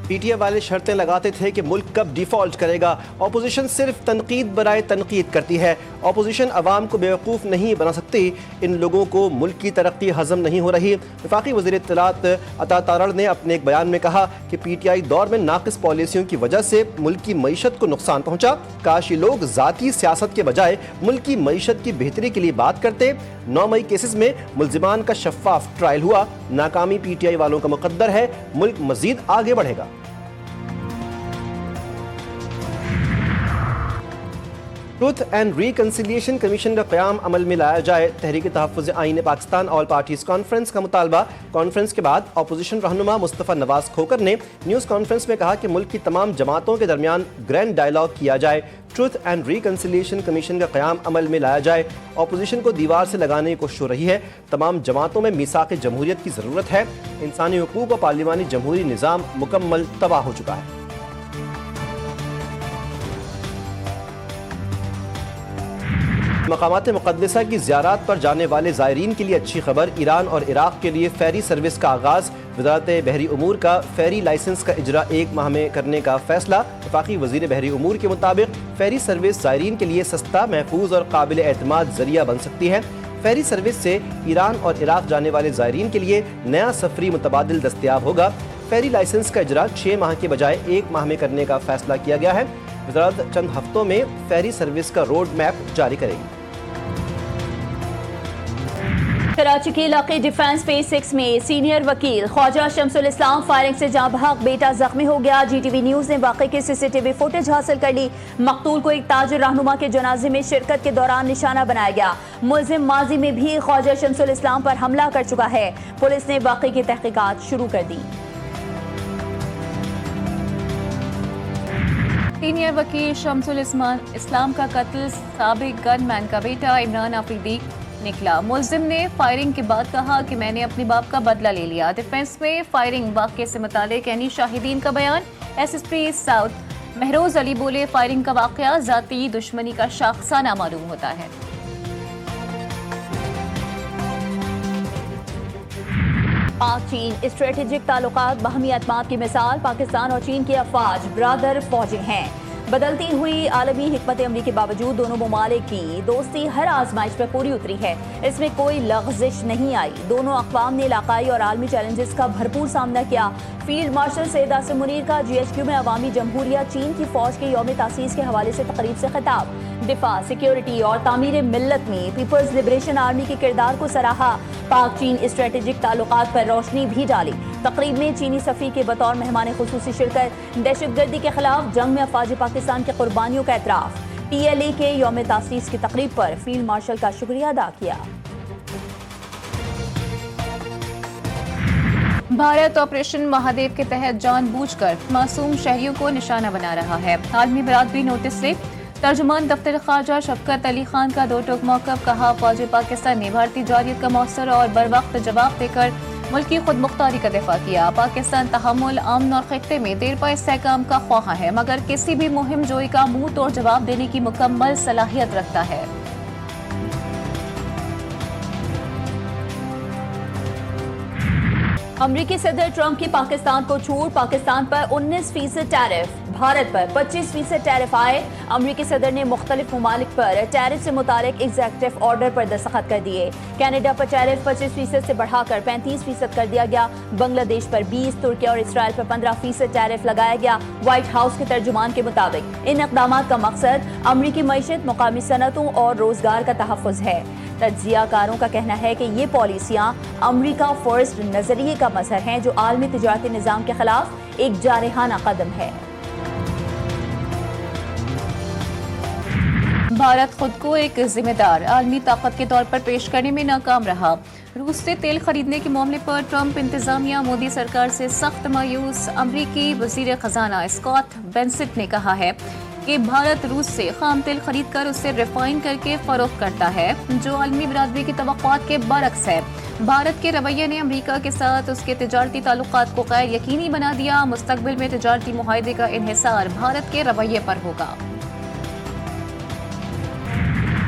P T I والے شرطیں لگاتے تھے کہ ملک کب ڈیفالٹ کرے گا. اپوزیشن صرف تنقید برائے تنقید کرتی ہے. اپوزیشن عوام کو بیوقوف نہیں بنا سکتی. ان لوگوں کو ملک کی ترقی ہضم نہیں ہو رہی. وفاقی وزیر اطلاعات عطا تارڑ نے اپنے ایک بیان میں کہا کہ پی ٹی آئی دور میں ناقص پالیسیوں کی وجہ سے ملک کی معیشت کو نقصان پہنچا. کاش یہ لوگ ذاتی سیاست کے بجائے ملک کی معیشت کی بہتری کے لیے بات کرتے. 9 مئی کیسز میں ملزمان کا شفاف ٹرائل ہوا. ناکامی پی ٹی آئی والوں کا مقدر ہے. ملک مزید آگے بڑھے گا. ٹروتھ اینڈ ریکنسیلیشن کمیشن کا قیام عمل میں لایا جائے. تحریک تحفظ آئین پاکستان آل پارٹیز کانفرنس کا مطالبہ. کانفرنس کے بعد اپوزیشن رہنما مصطفیٰ نواز کھوکر نے نیوز کانفرنس میں کہا کہ ملک کی تمام جماعتوں کے درمیان گرینڈ ڈائیلاگ کیا جائے. ٹروتھ اینڈ ریکنسیلیشن کمیشن کا قیام عمل میں لایا جائے. اپوزیشن کو دیوار سے لگانے کی کوشش ہو رہی ہے. تمام جماعتوں میں میثاق جمہوریت کی ضرورت ہے. انسانی حقوق اور پارلیمانی جمہوری نظام مکمل تباہ ہو چکا ہے. مقامات مقدسہ کی زیارات پر جانے والے زائرین کے لیے اچھی خبر. ایران اور عراق کے لیے فیری سروس کا آغاز. وزارت بحری امور کا فیری لائسنس کا اجرا 1 ماہ میں کرنے کا فیصلہ. وفاقی وزیر بحری امور کے مطابق فیری سروس زائرین کے لیے سستا، محفوظ اور قابل اعتماد ذریعہ بن سکتی ہے. فیری سروس سے ایران اور عراق جانے والے زائرین کے لیے نیا سفری متبادل دستیاب ہوگا. فیری لائسنس کا اجرا 6 ماہ کے بجائے 1 ماہ میں کرنے کا فیصلہ کیا گیا ہے. وزارت چند ہفتوں میں فیری سروس کا روڈ میپ جاری کرے گی. کراچی کے علاقے ڈیفنس فیز 6 میں سینئر وکیل خواجہ شمس الاسلام فائرنگ سے جاں بحق، بیٹا زخمی ہو گیا. جی ٹی وی نیوز نے واقعے کی CCTV فوٹیج حاصل کر لی. مقتول کو ایک تاجر رہنما کے جنازے میں شرکت کے دوران نشانہ بنایا گیا. ملزم ماضی میں بھی خواجہ شمس الاسلام پر حملہ کر چکا ہے. پولیس نے واقعے کی تحقیقات شروع کر دی. سینئر وکیل شمس الاسلام کا قتل سابق گن مین کا بیٹا عمران آفریدی نکلا. ملزم نے فائرنگ کے بعد کہا کہ میں نے اپنے باپ کا بدلہ لے لیا. ڈیفنس میں فائرنگ واقعے سے متعلق اینی شاہدین کا بیان. SSP ساؤتھ مہروز علی بولے فائرنگ کا واقعہ ذاتی دشمنی کا شاخسانہ معلوم ہوتا ہے. پاک چین اسٹریٹجک تعلقات باہمی اعتماد کی مثال. پاکستان اور چین کی افواج برادر فوجیں ہیں. بدلتی ہوئی عالمی حکمت عملی کے باوجود دونوں ممالک کی دوستی ہر آزمائش پر پوری اتری ہے. اس میں کوئی لغزش نہیں آئی. دونوں اقوام نے علاقائی اور عالمی چیلنجز کا بھرپور سامنا کیا. فیلڈ مارشل سید عاصم منیر کا GHQ میں عوامی جمہوریہ چین کی فوج کے یوم تاسیس کے حوالے سے تقریب سے خطاب. دفاع، سیکیورٹی اور تعمیر ملت میں پیپلز لبریشن آرمی کے کردار کو سراہا. پاک چین اسٹریٹجک تعلقات پر روشنی بھی ڈالی. تقریب میں چینی سفیر کے بطور مہمان خصوصی شرکت. دہشت گردی کے خلاف جنگ میں افواج پاکستان کی قربانیوں کا اعتراف. PLA کے یوم تاسیس کی تقریب پر فیلڈ مارشل کا شکریہ ادا کیا. بھارت آپریشن مہادیو کے تحت جان بوجھ کر معصوم شہریوں کو نشانہ بنا رہا ہے. عالمی برادری نوٹس سے. ترجمان دفتر خارجہ شفقت علی خان کا 2 ٹوک موقف. کہا فوج پاکستان نے بھارتی جارحیت کا مؤثر اور بروقت جواب دے کر ملکی خود مختاری کا دفاع کیا. پاکستان تحمل، امن اور خطے میں دیر پا استحکام کا خواہاں ہے، مگر کسی بھی مہم جوئی کا منہ توڑ جواب دینے کی مکمل صلاحیت رکھتا ہے. امریکی صدر ٹرمپ کی پاکستان کو چھوٹ. پاکستان پر 19% ٹیرف، بھارت پر 25% ٹیرف آئے. امریکی صدر نے مختلف ممالک پر ٹیرف سے متعلق ایگزیکٹو آرڈر پر دستخط کر دیے. کینیڈا پر ٹیرف 25% سے بڑھا کر 35% کر دیا گیا. بنگلہ دیش پر 20%، ترکی اور اسرائیل پر 15% ٹیرف لگایا گیا. وائٹ ہاؤس کے ترجمان کے مطابق ان اقدامات کا مقصد امریکی معیشت، مقامی صنعتوں اور روزگار کا تحفظ ہے. تجزیہ کاروں کا کہنا ہے کہ یہ پالیسیاں امریکہ فرسٹ نظریے کا مظہر ہیں، جو عالمی تجارتی نظام کے خلاف ایک جارحانہ قدم ہے. بھارت خود کو ایک ذمہ دار عالمی طاقت کے طور پر پیش کرنے میں ناکام رہا. روس سے تیل خریدنے کے معاملے پر ٹرمپ انتظامیہ مودی سرکار سے سخت مایوس. امریکی وزیر خزانہ اسکاٹ بینسٹ نے کہا ہے کہ بھارت روس سے خام تیل خرید کر اسے ریفائن کر کے فروخت کرتا ہے، جو عالمی برادری کی توقعات کے برعکس ہے. بھارت کے رویے نے امریکہ کے ساتھ اس کے تجارتی تعلقات کو غیر یقینی بنا دیا. مستقبل میں تجارتی معاہدے کا انحصار بھارت کے رویے پر ہوگا.